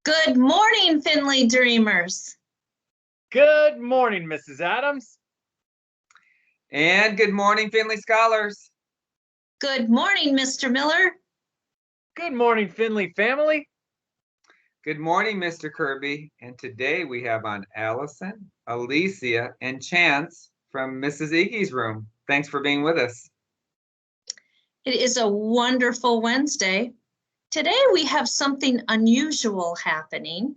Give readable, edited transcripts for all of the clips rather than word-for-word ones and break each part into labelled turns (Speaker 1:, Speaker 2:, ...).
Speaker 1: Good morning, Finley Dreamers.
Speaker 2: Good morning, Mrs. Adams.
Speaker 3: And good morning, Finley Scholars.
Speaker 1: Good morning, Mr. Miller.
Speaker 2: Good morning, Finley family.
Speaker 3: Good morning, Mr. Kirby. And today we have on Allison, Alicia, and Chance from Mrs. Iggy's room. Thanks for being with us.
Speaker 1: It is a wonderful Wednesday. Today we have something unusual happening.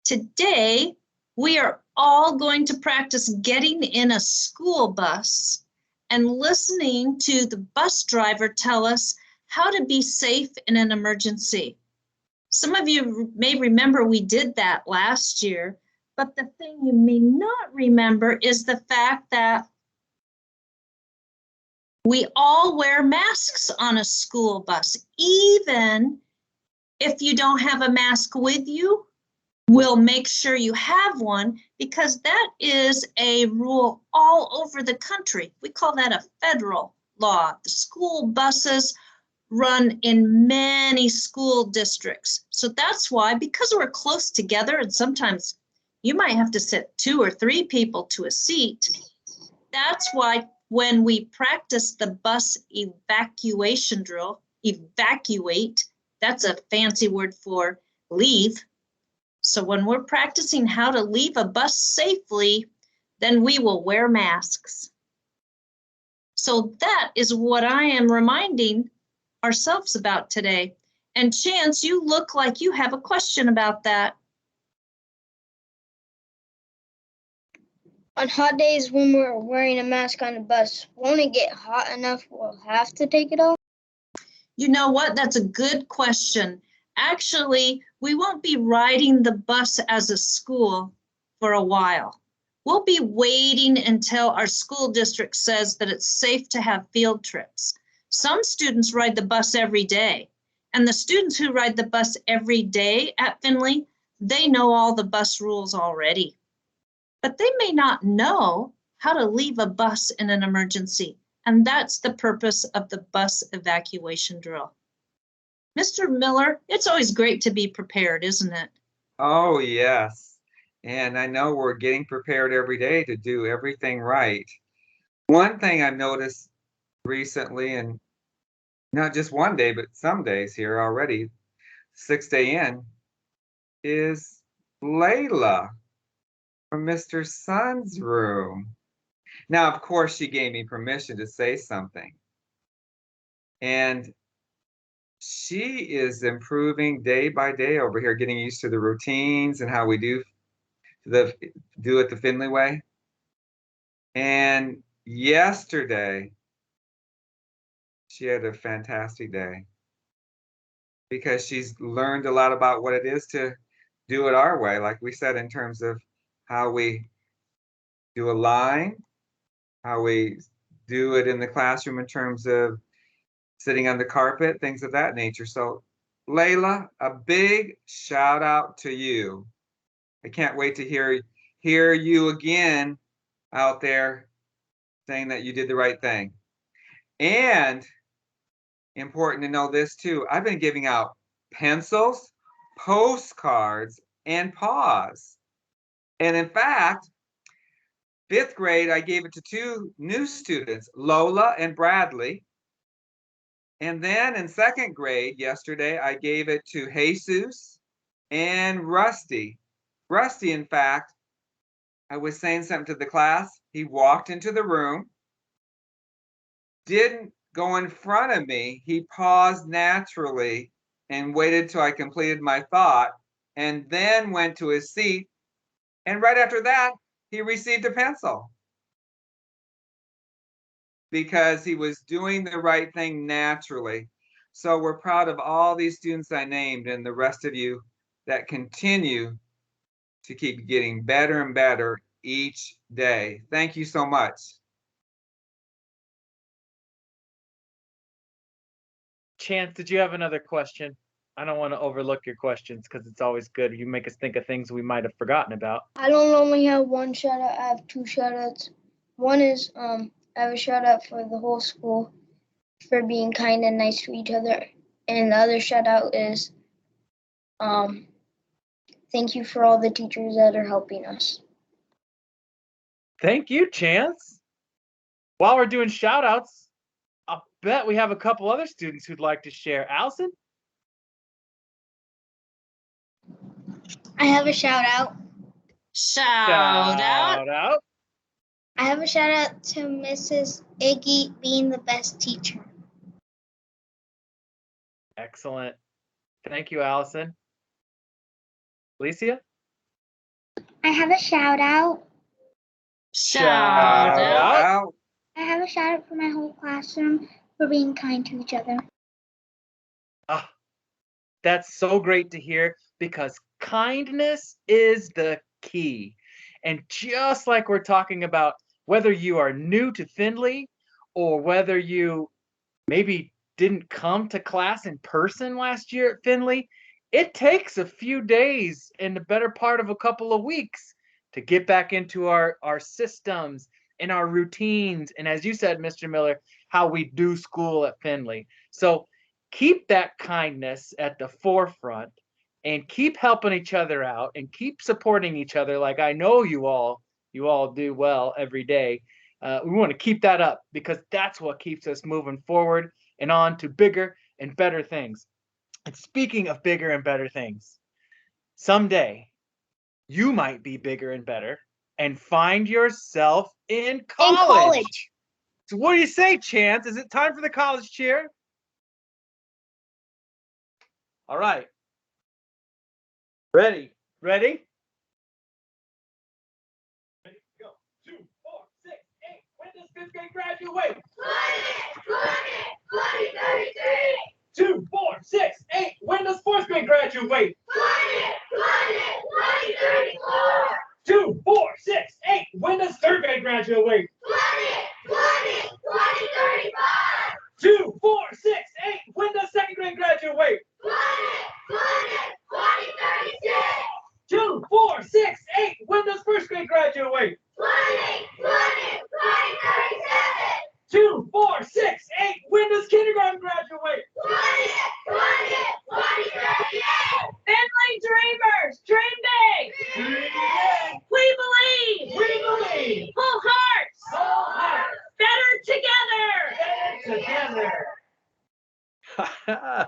Speaker 1: Today we are all going to practice getting in a school bus and listening to the bus driver tell us how to be safe in an emergency. Some of you may remember we did that last year, but the thing you may not remember is the fact that we all wear masks on a school bus. Even if you don't have a mask with you, we'll make sure you have one because that is a rule all over the country. We call that a federal law. The school buses run in many school districts. So that's why, because we're close together and sometimes you might have to sit 2 or 3 people to a seat, that's why when we practice the bus evacuation drill, evacuate, that's a fancy word for leave. So when we're practicing how to leave a bus safely, then we will wear masks. So that is what I am reminding ourselves about today. And Chance, you look like you have a question about that.
Speaker 4: On hot days when we're wearing a mask on the bus, won't it get hot enough we'll have to take it off?
Speaker 1: You know what? That's a good question. Actually, we won't be riding the bus as a school for a while. We'll be waiting until our school district says that it's safe to have field trips. Some students ride the bus every day, and the students who ride the bus every day at Finley, they know all the bus rules already. But they may not know how to leave a bus in an emergency, and that's the purpose of the bus evacuation drill. Mr. Miller, it's always great to be prepared, isn't it?
Speaker 3: Oh, yes. And I know we're getting prepared every day to do everything right. One thing I've noticed recently, and not just one day, but some days here already, 6th day in, is Layla from Mr. Sun's room. Now, of course, she gave me permission to say something. And she is improving day by day over here, getting used to the routines and how we do it the Finley way. And yesterday, she had a fantastic day because she's learned a lot about what it is to do it our way, like we said, in terms of how we do a line, how we do it in the classroom in terms of sitting on the carpet, things of that nature. So Layla, a big shout out to you. I can't wait to hear you again out there saying that you did the right thing. And important to know this too, I've been giving out pencils, postcards, and paws. And in fact, 5th grade, I gave it to 2 new students, Lola and Bradley. And then in 2nd grade, yesterday, I gave it to Jesus and Rusty. Rusty, in fact, I was saying something to the class. He walked into the room, didn't go in front of me. He paused naturally and waited till I completed my thought and then went to his seat. And right after that, he received a pencil because he was doing the right thing naturally. So we're proud of all these students I named and the rest of you that continue to keep getting better and better each day. Thank you so much.
Speaker 2: Chance, did you have another question? I don't want to overlook your questions because it's always good. You make us think of things we might have forgotten about.
Speaker 4: I don't only have one shout out, I have 2 shout outs. One is I have a shout out for the whole school for being kind and nice to each other. And the other shout out is thank you for all the teachers that are helping us.
Speaker 2: Thank you, Chance. While we're doing shout outs, I'll bet we have a couple other students who'd like to share. Allison?
Speaker 5: I have a shout out.
Speaker 1: Shout out.
Speaker 2: Shout out.
Speaker 5: I have a shout out to Mrs. Iggy being the best teacher.
Speaker 2: Excellent. Thank you, Allison. Alicia?
Speaker 5: I have a shout out.
Speaker 1: Shout out.
Speaker 3: out.
Speaker 5: I have a shout out for my whole classroom for being kind to each other.
Speaker 2: Ah, that's so great to hear because kindness is the key. And just like we're talking about, whether you are new to Findlay or whether you maybe didn't come to class in person last year at Findlay, it takes a few days and the better part of a couple of weeks to get back into our systems and our routines. And as you said, Mr. Miller, how we do school at Findlay. So keep that kindness at the forefront and keep helping each other out and keep supporting each other like I know you all do well every day. We want to keep that up because that's what keeps us moving forward and on to bigger and better things. And speaking of bigger and better things, someday you might be bigger and better and find yourself in college. So what do you say, Chance? Is it time for the college cheer? All right. Ready? Ready? Ready? Go. 2, 4, 6, 8. When does fifth grade graduate? 2033. 2, 4, 6, 8. When does fourth grade graduate? 2034. 2, 4, 6, 8. When does third grade graduate? 2035. 2, 4, 6, 8. When does second grade graduate? 2036. 2, 4, 6, 8. When does first grade graduate? 2037. 2, 4, 6, 8. When does kindergarten graduate? 2038.
Speaker 1: Findlay Dreamers, dream big. We believe.
Speaker 2: We believe.
Speaker 1: Full hearts.
Speaker 2: Full hearts.
Speaker 1: Better together.
Speaker 2: Better together.